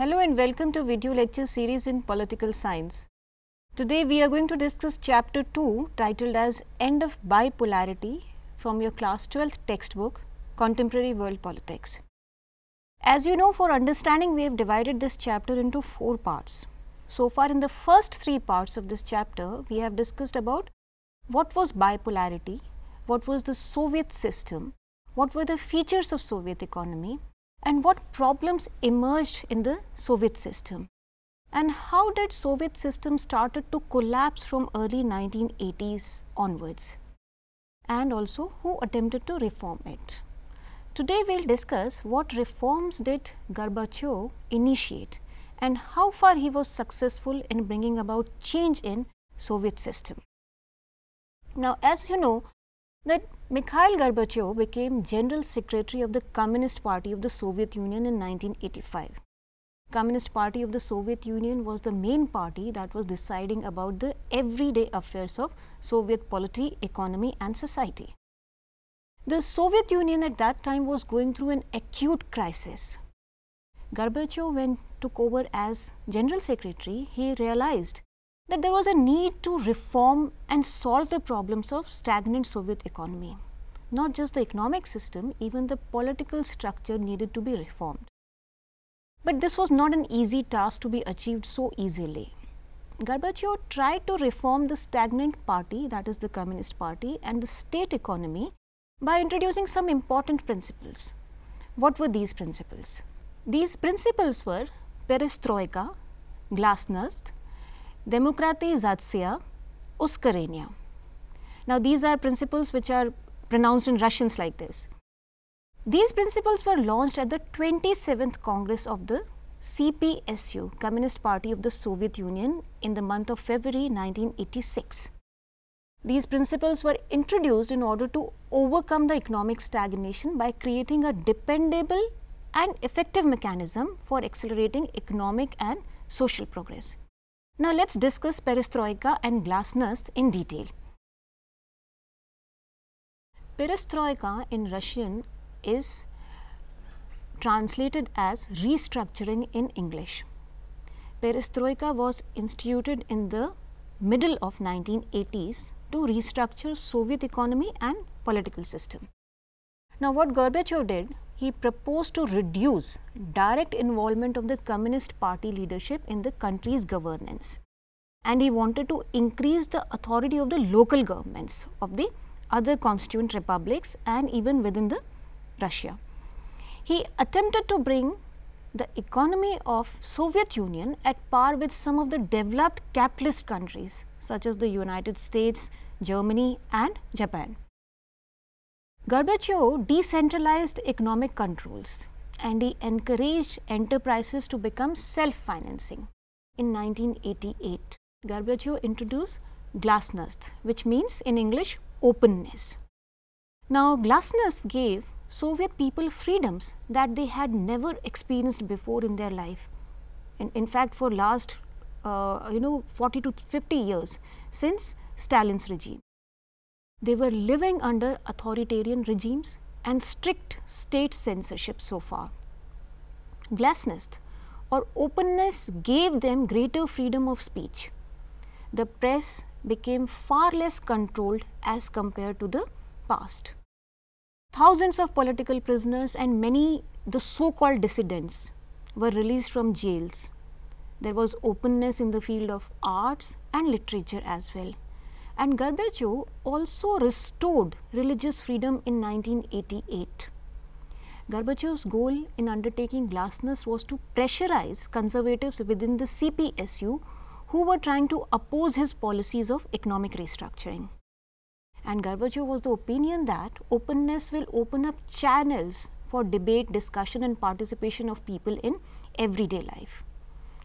Hello and welcome to video lecture series in political science. Today we are going to discuss chapter 2 titled as End of Bipolarity from your class 12th textbook Contemporary World Politics. As you know, for understanding we have divided this chapter into 4 parts. So far in the first 3 parts of this chapter we have discussed about what was bipolarity, what was the Soviet system, what were the features of Soviet economy, and what problems emerged in the Soviet system, and how did Soviet system started to collapse from early 1980s onwards, and also who attempted to reform it. Today we will discuss what reforms did Gorbachev initiate and how far he was successful in bringing about change in Soviet system. Now, as you know that Mikhail Gorbachev became General Secretary of the Communist Party of the Soviet Union in 1985. Communist Party of the Soviet Union was the main party that was deciding about the everyday affairs of Soviet polity, economy and society. The Soviet Union at that time was going through an acute crisis. Gorbachev, when took over as General Secretary, he realized that there was a need to reform and solve the problems of stagnant Soviet economy. Not just the economic system, even the political structure needed to be reformed. But this was not an easy task to be achieved so easily. Gorbachev tried to reform the stagnant party, that is the Communist Party, and the state economy by introducing some important principles. What were these principles? These principles were perestroika, glasnost, demokratizatsiya, uskarenia. Now, these are principles which are pronounced in Russians like this. These principles were launched at the 27th Congress of the CPSU, Communist Party of the Soviet Union, in the month of February 1986. These principles were introduced in order to overcome the economic stagnation by creating a dependable and effective mechanism for accelerating economic and social progress. Now, let us discuss perestroika and glasnost in detail. Perestroika in Russian is translated as restructuring in English. Perestroika was instituted in the middle of 1980s to restructure Soviet economy and political system. Now, what Gorbachev did, he proposed to reduce direct involvement of the Communist Party leadership in the country's governance, and he wanted to increase the authority of the local governments of the other constituent republics and even within the Russia. He attempted to bring the economy of Soviet Union at par with some of the developed capitalist countries such as the United States, Germany and Japan. Gorbachev decentralized economic controls and he encouraged enterprises to become self-financing. In 1988, Gorbachev introduced glasnost, which means in English openness. Now, glasnost gave Soviet people freedoms that they had never experienced before in their life. In fact, for last 40 to 50 years since Stalin's regime. They were living under authoritarian regimes and strict state censorship so far. Glasnost or openness gave them greater freedom of speech. The press became far less controlled as compared to the past. Thousands of political prisoners and many the so-called dissidents were released from jails. There was openness in the field of arts and literature as well. And Gorbachev also restored religious freedom in 1988. Gorbachev's goal in undertaking glasnost was to pressurize conservatives within the CPSU who were trying to oppose his policies of economic restructuring. And Gorbachev was the opinion that openness will open up channels for debate, discussion and participation of people in everyday life.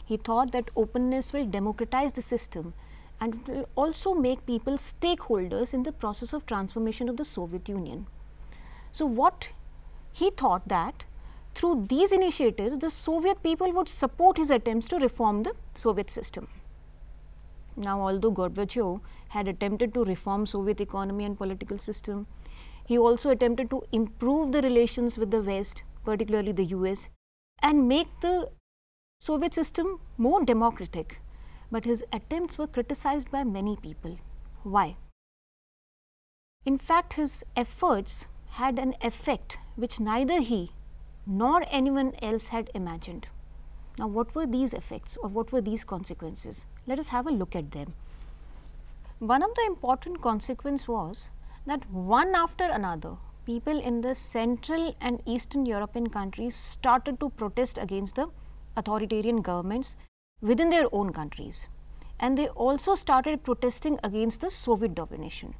He thought that openness will democratize the system and it will also make people stakeholders in the process of transformation of the Soviet Union. So, what he thought that through these initiatives, the Soviet people would support his attempts to reform the Soviet system. Now, although Gorbachev had attempted to reform Soviet economy and political system, he also attempted to improve the relations with the West, particularly the US, and make the Soviet system more democratic, but his attempts were criticized by many people. Why? In fact, his efforts had an effect which neither he nor anyone else had imagined. Now, what were these effects or what were these consequences? Let us have a look at them. One of the important consequences was that one after another, people in the Central and Eastern European countries started to protest against the authoritarian governments within their own countries, and they also started protesting against the Soviet domination.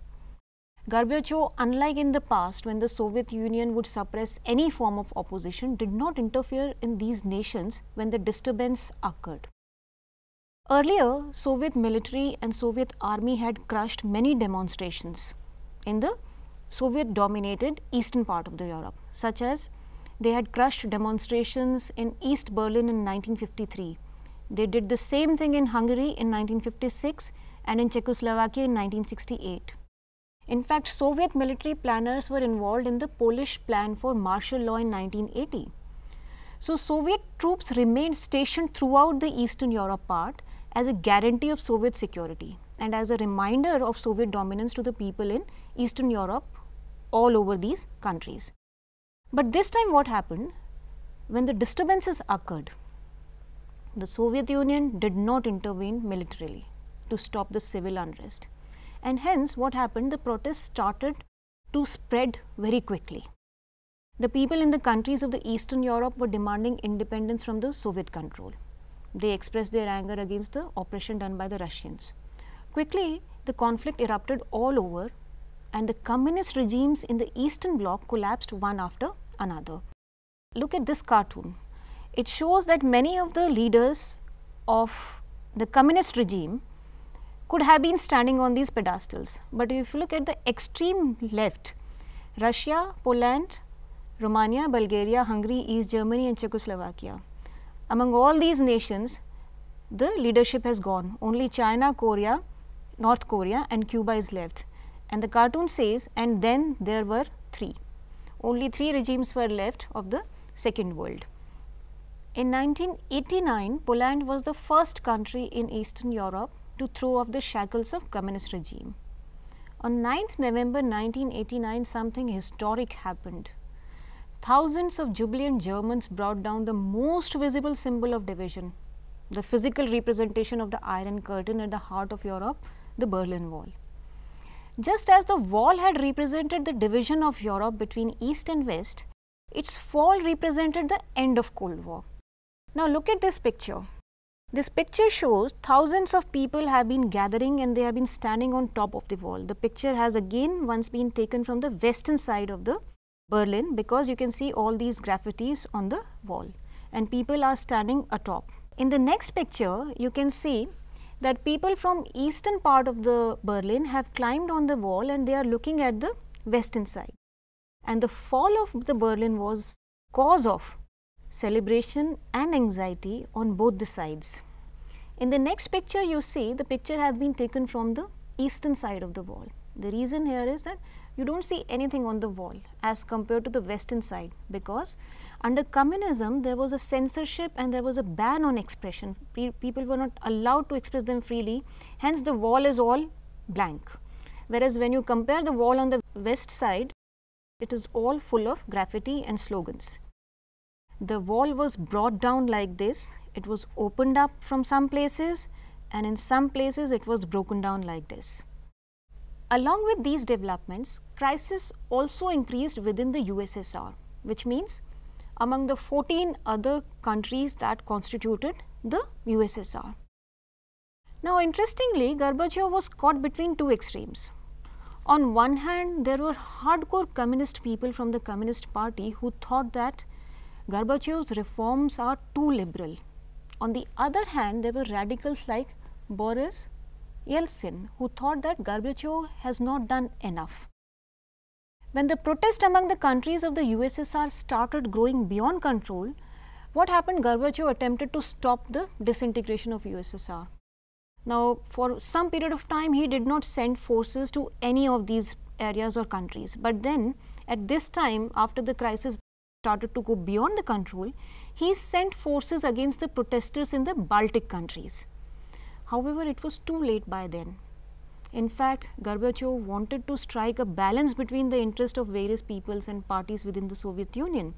Gorbachev, unlike in the past when the Soviet Union would suppress any form of opposition, did not interfere in these nations when the disturbance occurred. Earlier, Soviet military and Soviet army had crushed many demonstrations in the Soviet dominated eastern part of the Europe, such as they had crushed demonstrations in East Berlin in 1953. They did the same thing in Hungary in 1956 and in Czechoslovakia in 1968. In fact, Soviet military planners were involved in the Polish plan for martial law in 1980. So, Soviet troops remained stationed throughout the Eastern Europe part as a guarantee of Soviet security and as a reminder of Soviet dominance to the people in Eastern Europe all over these countries. But this time what happened? When the disturbances occurred, the Soviet Union did not intervene militarily to stop the civil unrest. And hence what happened, the protests started to spread very quickly. The people in the countries of the Eastern Europe were demanding independence from the Soviet control. They expressed their anger against the oppression done by the Russians. Quickly, the conflict erupted all over and the communist regimes in the Eastern Bloc collapsed one after another. Look at this cartoon. It shows that many of the leaders of the communist regime could have been standing on these pedestals, but if you look at the extreme left, Russia, Poland, Romania, Bulgaria, Hungary, East Germany and Czechoslovakia. Among all these nations, the leadership has gone. Only China, Korea, North Korea and Cuba is left. And the cartoon says, and then there were three. Only three regimes were left of the Second World. In 1989, Poland was the first country in Eastern Europe to throw off the shackles of communist regime. On 9th November 1989, something historic happened. Thousands of jubilant Germans brought down the most visible symbol of division, the physical representation of the Iron Curtain at the heart of Europe, the Berlin Wall. Just as the wall had represented the division of Europe between East and West, its fall represented the end of Cold War. Now look at this picture. This picture shows thousands of people have been gathering and they have been standing on top of the wall. The picture has again once been taken from the western side of the Berlin, because you can see all these graffitis on the wall and people are standing atop. In the next picture, you can see that people from eastern part of the Berlin have climbed on the wall and they are looking at the western side. And the fall of the Berlin was cause of celebration and anxiety on both the sides. In the next picture, you see the picture has been taken from the eastern side of the wall. The reason here is that you don't see anything on the wall as compared to the western side, because under communism there was a censorship and there was a ban on expression. People were not allowed to express them freely, hence the wall is all blank. Whereas when you compare the wall on the west side, it is all full of graffiti and slogans. The wall was brought down like this, it was opened up from some places and in some places it was broken down like this. Along with these developments, crisis also increased within the USSR, which means among the 14 other countries that constituted the USSR. Now interestingly, Gorbachev was caught between two extremes. On one hand, there were hardcore communist people from the Communist Party who thought that Gorbachev's reforms are too liberal. On the other hand, there were radicals like Boris Yeltsin who thought that Gorbachev has not done enough. When the protest among the countries of the USSR started growing beyond control, what happened? Gorbachev attempted to stop the disintegration of USSR. Now, for some period of time, he did not send forces to any of these areas or countries. But then, at this time, after the crisis started to go beyond the control, he sent forces against the protesters in the Baltic countries. However, it was too late by then. In fact, Gorbachev wanted to strike a balance between the interest of various peoples and parties within the Soviet Union.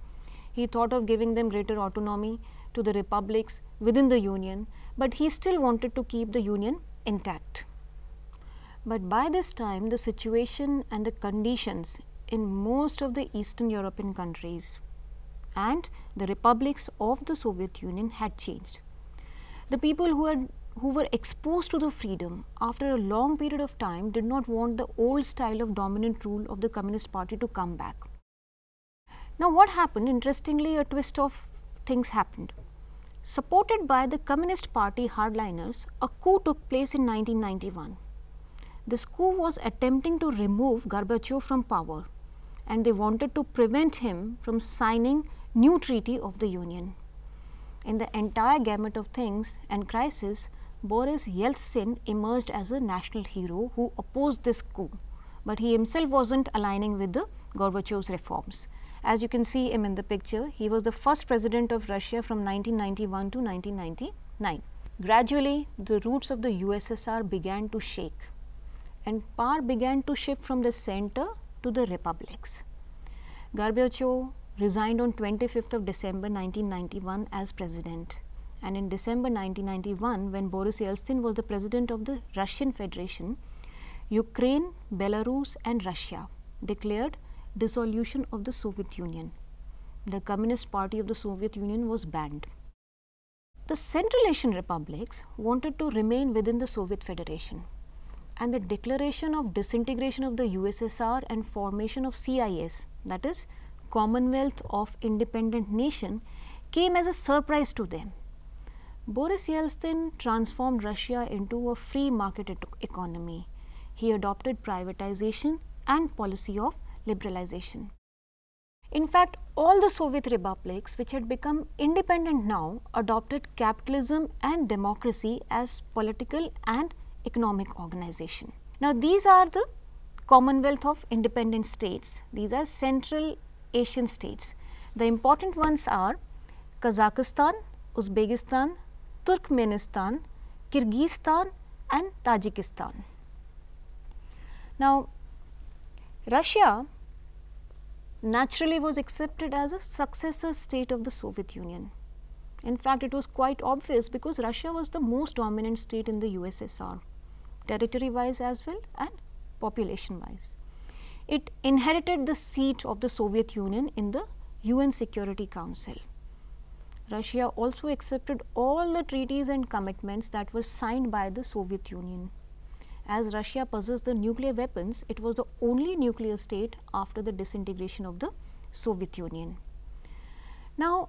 He thought of giving them greater autonomy to the republics within the Union, but he still wanted to keep the Union intact. But by this time, the situation and the conditions in most of the Eastern European countries and the republics of the Soviet Union had changed. The people who were exposed to the freedom after a long period of time did not want the old style of dominant rule of the Communist Party to come back. Now what happened? Interestingly, a twist of things happened. Supported by the Communist Party hardliners, a coup took place in 1991. This coup was attempting to remove Gorbachev from power, and they wanted to prevent him from signing new treaty of the Union. In the entire gamut of things and crisis, Boris Yeltsin emerged as a national hero who opposed this coup, but he himself wasn't aligning with the Gorbachev's reforms. As you can see him in the picture, he was the first president of Russia from 1991 to 1999. Gradually, the roots of the USSR began to shake, and power began to shift from the center to the republics. Gorbachev resigned on 25th of December 1991 as president, and in December 1991, when Boris Yeltsin was the president of the Russian Federation, Ukraine, Belarus and Russia declared dissolution of the Soviet Union. The Communist Party of the Soviet Union was banned. The Central Asian republics wanted to remain within the Soviet Federation, and the declaration of disintegration of the USSR and formation of CIS, that is Commonwealth of Independent Nation, came as a surprise to them. Boris Yeltsin transformed Russia into a free market economy. He adopted privatization and policy of liberalization. In fact, all the Soviet republics which had become independent now adopted capitalism and democracy as political and economic organization. Now, these are the Commonwealth of Independent States. These are Central Asian states. The important ones are Kazakhstan, Uzbekistan, Turkmenistan, Kyrgyzstan and Tajikistan. Now, Russia naturally was accepted as a successor state of the Soviet Union. In fact, it was quite obvious because Russia was the most dominant state in the USSR, territory-wise as well and population-wise. It inherited the seat of the Soviet Union in the UN Security Council. Russia also accepted all the treaties and commitments that were signed by the Soviet Union. As Russia possessed the nuclear weapons, it was the only nuclear state after the disintegration of the Soviet Union. Now,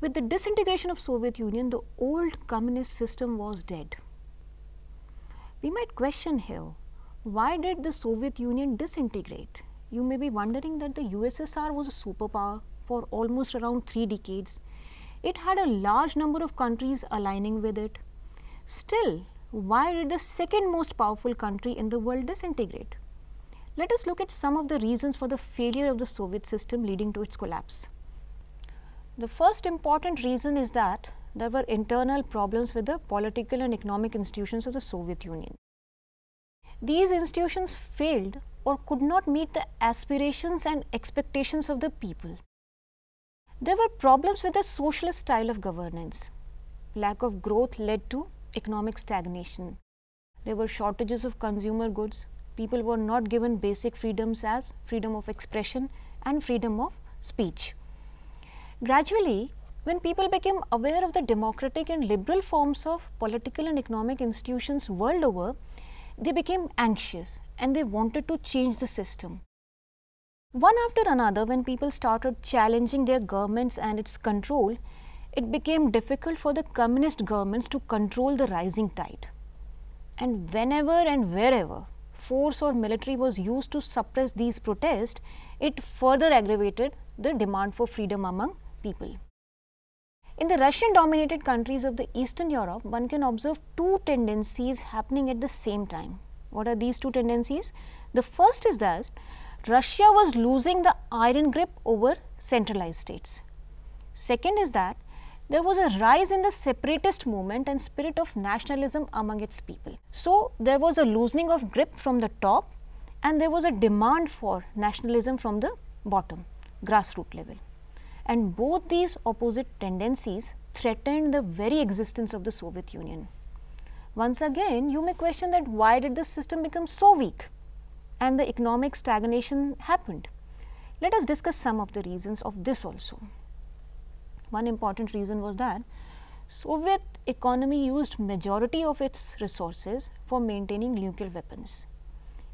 with the disintegration of Soviet Union, the old communist system was dead. We might question here, why did the Soviet Union disintegrate? You may be wondering that the USSR was a superpower for almost around 3 decades. It had a large number of countries aligning with it. Still, why did the second most powerful country in the world disintegrate? Let us look at some of the reasons for the failure of the Soviet system leading to its collapse. The first important reason is that there were internal problems with the political and economic institutions of the Soviet Union. These institutions failed or could not meet the aspirations and expectations of the people. There were problems with the socialist style of governance. Lack of growth led to economic stagnation. There were shortages of consumer goods. People were not given basic freedoms as freedom of expression and freedom of speech. Gradually, when people became aware of the democratic and liberal forms of political and economic institutions world over, they became anxious and they wanted to change the system. One after another, when people started challenging their governments and its control, it became difficult for the communist governments to control the rising tide. And whenever and wherever force or military was used to suppress these protests, it further aggravated the demand for freedom among people. In the Russian-dominated countries of the Eastern Europe, one can observe 2 tendencies happening at the same time. What are these 2 tendencies? The first is that Russia was losing the iron grip over centralized states. Second is that there was a rise in the separatist movement and spirit of nationalism among its people. So, there was a loosening of grip from the top and there was a demand for nationalism from the bottom, grassroots level. And both these opposite tendencies threatened the very existence of the Soviet Union. Once again, you may question that why did the system become so weak and the economic stagnation happened. Let us discuss some of the reasons of this also. One important reason was that Soviet economy used majority of its resources for maintaining nuclear weapons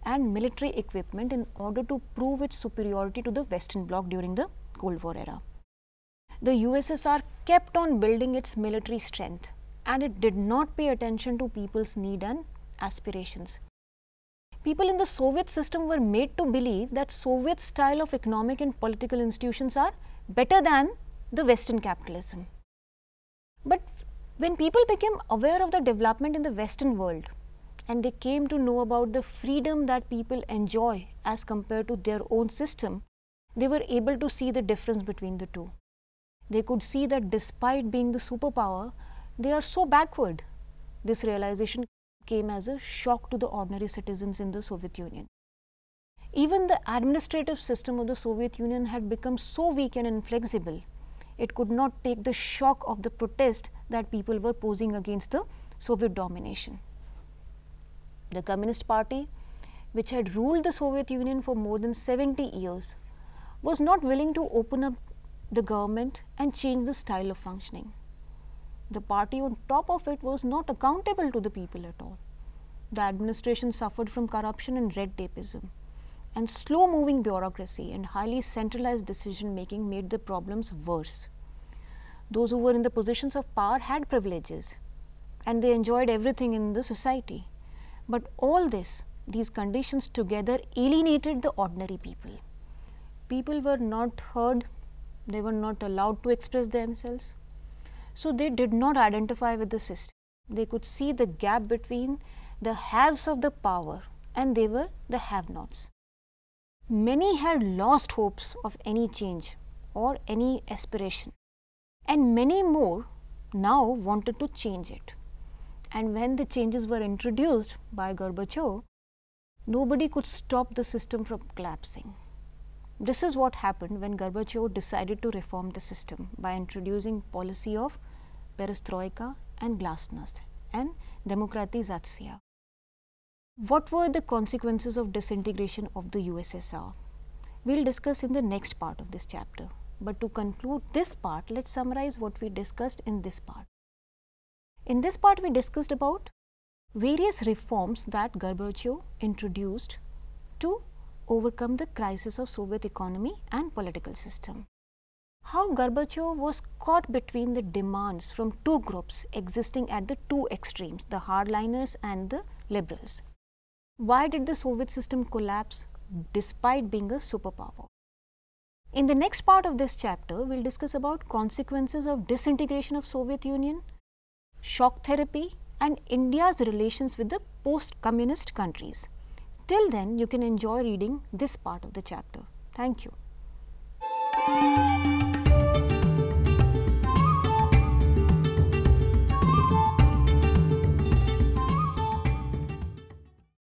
and military equipment in order to prove its superiority to the Western Bloc during the Cold War era. The USSR kept on building its military strength and it did not pay attention to people's need and aspirations. People in the Soviet system were made to believe that Soviet style of economic and political institutions are better than the Western capitalism. But when people became aware of the development in the Western world and they came to know about the freedom that people enjoy as compared to their own system, they were able to see the difference between the two. They could see that despite being the superpower, they are so backward. This realization came as a shock to the ordinary citizens in the Soviet Union. Even the administrative system of the Soviet Union had become so weak and inflexible, it could not take the shock of the protest that people were posing against the Soviet domination. The Communist Party, which had ruled the Soviet Union for more than 70 years, was not willing to open up the government and change the style of functioning. The party on top of it was not accountable to the people at all. The administration suffered from corruption and red tapeism, and slow moving bureaucracy and highly centralized decision making made the problems worse. Those who were in the positions of power had privileges and they enjoyed everything in the society. But all these conditions together alienated the ordinary people. People were not heard, they were not allowed to express themselves. So, they did not identify with the system. They could see the gap between the haves of the power and they were the have-nots. Many had lost hopes of any change or any aspiration, and many more now wanted to change it. And when the changes were introduced by Gorbachev, nobody could stop the system from collapsing. This is what happened when Gorbachev decided to reform the system by introducing policy of perestroika and glasnost and demokratizatsiya. What were the consequences of disintegration of the USSR? We will discuss in the next part of this chapter. But to conclude this part, let's summarize what we discussed in this part. In this part, we discussed about various reforms that Gorbachev introduced to overcome the crisis of Soviet economy and political system. How Gorbachev was caught between the demands from two groups existing at the two extremes, the hardliners and the liberals. Why did the Soviet system collapse despite being a superpower? In the next part of this chapter, we will discuss about consequences of disintegration of Soviet Union, shock therapy and India's relations with the post-communist countries. Till then, you can enjoy reading this part of the chapter. Thank you.